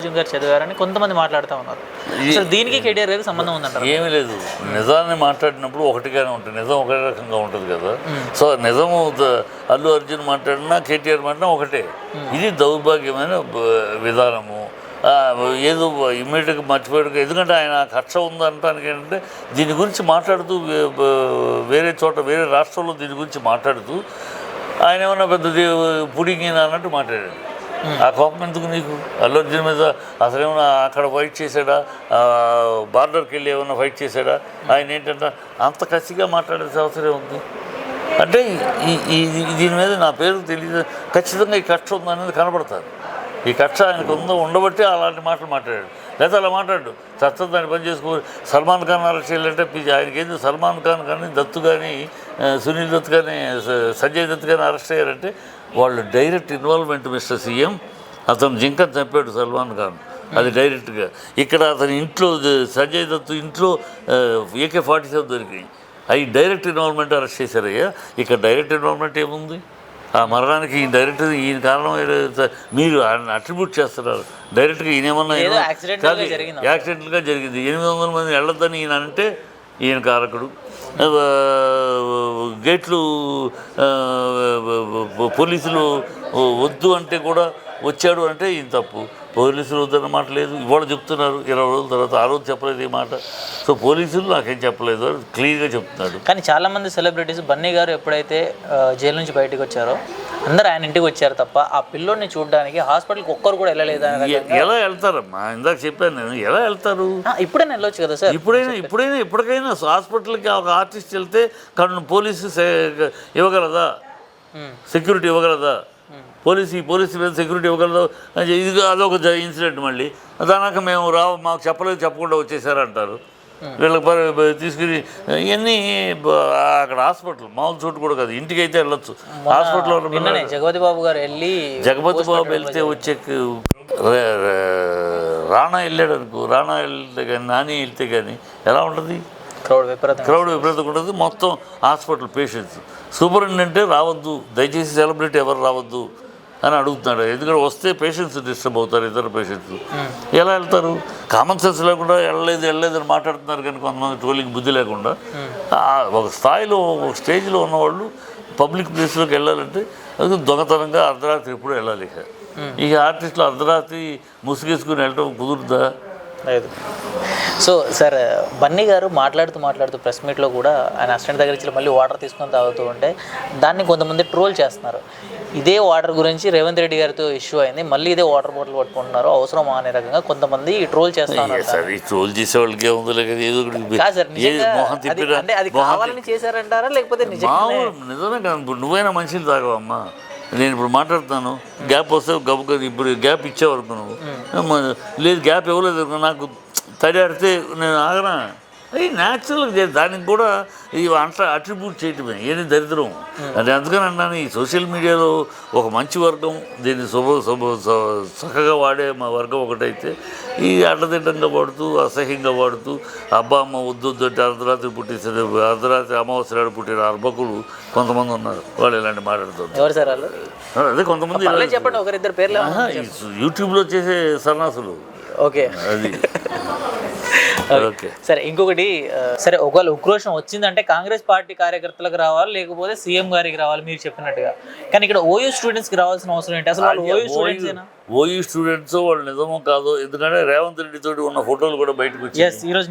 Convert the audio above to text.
అర్జున్ గారు చదివారని కొంతమంది మాట్లాడుతూ ఉన్నారు. అసలు దీనికి కేటీఆర్ గారికి సంబంధం ఉందంటారు? ఏమీ లేదు. నిజాన్ని మాట్లాడినప్పుడు ఒకటిగానే ఉంటుంది, నిజం ఒకే రకంగా ఉంటుంది కదా. సో నిజము అల్లు అర్జున్ మాట్లాడినా కేటీఆర్ మాట్లాడినా ఒకటే. ఇది దౌర్భాగ్యమైన విధానము. ఏదో ఇమ్మీడియట్గా మర్చిపోయాడు. ఎందుకంటే ఆయన కక్ష ఉందంటానికి ఏంటంటే దీని గురించి మాట్లాడుతూ వేరే చోట వేరే రాష్ట్రంలో దీని గురించి మాట్లాడుతూ ఆయన ఏమన్నా పెద్ద పుడిగిన అన్నట్టు మాట్లాడాడు. ఆ కోపం ఎందుకు నీకు? అల్లు అర్జున్ మీద అసలేమన్నా అక్కడ ఫైట్ చేశాడా? బార్డర్కి వెళ్ళి ఏమన్నా ఫైట్ చేశాడా? ఆయన ఏంటంటే అంత కసిగా మాట్లాడాల్సిన అవసరం ఉంది. అంటే దీని మీద నా పేరు తెలియదు, ఖచ్చితంగా ఈ కక్ష ఉందనేది కనబడతారు. ఈ కక్ష ఆయనకు ఉండబట్టి అలాంటి మాటలు మాట్లాడాడు. లేదా అలా మాట్లాడు చట్టం దాన్ని పని చేసుకో. సల్మాన్ ఖాన్ అరెస్ట్ చేయాలంటే ఆయనకి ఏంది? సల్మాన్ ఖాన్ కానీ దత్తు కానీ సునీల్ దత్ కానీ సంజయ్ దత్ కానీ అరెస్ట్ అయ్యారంటే వాళ్ళు డైరెక్ట్ ఇన్వాల్వ్మెంట్. మిస్టర్ సీఎం అతను జింకని చంపాడు సల్మాన్ ఖాన్, అది డైరెక్ట్గా. ఇక్కడ అతని ఇంట్లో సంజయ్ దత్ ఇంట్లో AK-47 దొరికినాయి, అవి డైరెక్ట్ ఇన్వాల్వ్మెంట్ అరెస్ట్ చేశారయ్యా. ఇక్కడ డైరెక్ట్ ఇన్వాల్వ్మెంట్ ఏముంది? ఆ మరణానికి ఈ డైరెక్ట్ ఈయన కారణం మీరు అట్రిబ్యూట్ చేస్తున్నారు. డైరెక్ట్గా ఈయన ఏమన్నా యాక్సిడెంట్గా జరిగింది, 800 మంది వెళ్ళొద్దని ఈయన అంటే ఈయన కారకుడు. గేట్లు పోలీసులు వద్దు అంటే కూడా వచ్చాడు అంటే ఈయన తప్పు. పోలీసులు వద్దన్న మాట లేదు, ఇవాళ చెప్తున్నారు. 20 రోజుల తర్వాత ఆ రోజు చెప్పలేదు ఈ మాట. సో పోలీసులు నాకేం చెప్పలేదు అని క్లియర్గా చెప్తున్నాడు. కానీ చాలామంది సెలబ్రిటీస్ బన్నీ గారు ఎప్పుడైతే జైలు నుంచి బయటకు వచ్చారో అందరూ ఆయన ఇంటికి వచ్చారు తప్ప ఆ పిల్లోడిని చూడడానికి హాస్పిటల్కి ఒక్కరు కూడా వెళ్ళలేదు. ఎలా వెళ్తారమ్మా? ఇందాక చెప్పాను నేను, ఎలా వెళ్తారు? ఇప్పుడైనా వెళ్ళొచ్చు కదా సార్. ఇప్పటికైనా హాస్పిటల్కి ఒక ఆర్టిస్ట్ వెళ్తే పోలీసు ఇవ్వగలదా? సెక్యూరిటీ ఇవ్వగలదా? పోలీసు మీద సెక్యూరిటీ ఇవ్వగలదు. ఇది అదొక ఇన్సిడెంట్. మళ్ళీ దానాక మేము మాకు చెప్పకుండా వచ్చేసారంటారు. వీళ్ళకి తీసుకుని ఇవన్నీ అక్కడ హాస్పిటల్ మామూలు చోటు కూడా కాదు, ఇంటికి అయితే వెళ్ళొచ్చు. హాస్పిటల్లో జగపతి బాబు గారు వెళ్తే వచ్చే రాణా వెళ్ళాడు అనుకో, రాణా వెళ్తే కానీ నాని వెళ్తే కానీ ఎలా ఉంటుంది? క్రౌడ్ విపరీతంగా ఉంటుంది. మొత్తం హాస్పిటల్ పేషెంట్స్. సూపరింటెండెంటే రావద్దు, దయచేసి సెలబ్రిటీ ఎవరు రావద్దు అని అడుగుతున్నాడు. ఎందుకంటే వస్తే పేషెంట్స్ డిస్టర్బ్ అవుతారు, ఇతర పేషెంట్స్ ఎలా వెళ్తారు? కామన్ సెన్స్ లేకుండా వెళ్ళలేదు అని మాట్లాడుతున్నారు. కానీ కొంతమంది ట్రోలింగ్ బుద్ధి లేకుండా ఒక స్థాయిలో ఒక స్టేజ్లో ఉన్నవాళ్ళు పబ్లిక్ ప్లేస్లోకి వెళ్ళాలంటే అది దొంగతనంగా అర్ధరాత్రి ఎప్పుడు వెళ్ళాలి. ఇక ఆర్టిస్టులు అర్ధరాత్రి ముసుగేసుకుని వెళ్ళటం కుదురుద్దా? లేదు. సో సార్, బన్నీ గారు మాట్లాడుతూ ప్రెస్ మీట్లో కూడా ఆయన అసిస్టెంట్ దగ్గర ఇచ్చి మళ్ళీ వాటర్ తీసుకొని తాగుతూ ఉంటే దాన్ని కొంతమంది ట్రోల్ చేస్తున్నారు. ఇదే వాటర్ గురించి రేవంత్ రెడ్డి గారితో ఇష్యూ అయింది, మళ్ళీ ఇదే వాటర్ బాటిల్ పట్టుకుంటున్నారు, అవసరమా అనే రకంగా కొంతమంది ట్రోల్ చేస్తా ఉన్నారు. ట్రోల్ చేసే వాళ్ళకి కావాలని చేశారంటారా లేకపోతే నిజమే కదా? నువ్వైనా మనిషిని తాగవమ్మా. నేను ఇప్పుడు మాట్లాడుతాను, గ్యాప్ వస్తే గబుగా ఇప్పుడు గ్యాప్ ఇచ్చేవరకు నువ్వు లేదు, గ్యాప్ ఇవ్వలేదు నాకు తడియాడితే నేను ఆగనా? అది న్యాచురల్గా దానికి కూడా ఇవి అట్రిబ్యూట్ చేయటమే ఏది దరిద్రం. అంటే అందుకని అన్నాను, ఈ సోషల్ మీడియాలో ఒక మంచి వర్గం దీన్ని చక్కగా వాడే మా వర్గం ఒకటైతే ఈ అడ్డదిడ్డంగా వాడుతూ అసహ్యంగా వాడుతూ అబ్బా అమ్మ వద్దు అంటే అర్ధరాత్రి పుట్టేసారు, అర్ధరాత్రి అమావాస్య నాడు పుట్టిన అర్భకులు కొంతమంది ఉన్నారు. వాళ్ళు ఇలాంటి మాట్లాడుతున్నారు. అదే కొంతమంది చెప్పండి, ఒకరిద్దరు పేర్లు యూట్యూబ్లో చేసే సన్నాసులు. ఓకే, అది ఓకే. సరే, ఇంకొకటి సరే, ఒకవేళ ఉక్రోషం వచ్చిందంటే కాంగ్రెస్ పార్టీ కార్యకర్తలకు రావాలి, లేకపోతే సీఎం గారికి రావాలి మీరు చెప్పినట్టుగా. కానీ ఇక్కడ ఓయూ స్టూడెంట్స్కి రావాల్సిన అవసరం ఏంటి? అసలు వాళ్ళు ఓయూ స్టూడెంట్స్ వాళ్ళు నిజమో కాదో? ఎందుకంటే రేవంత్ రెడ్డి తోటి ఉన్న ఫోటోలు కూడా బయటకు వచ్చాయి. ఈరోజు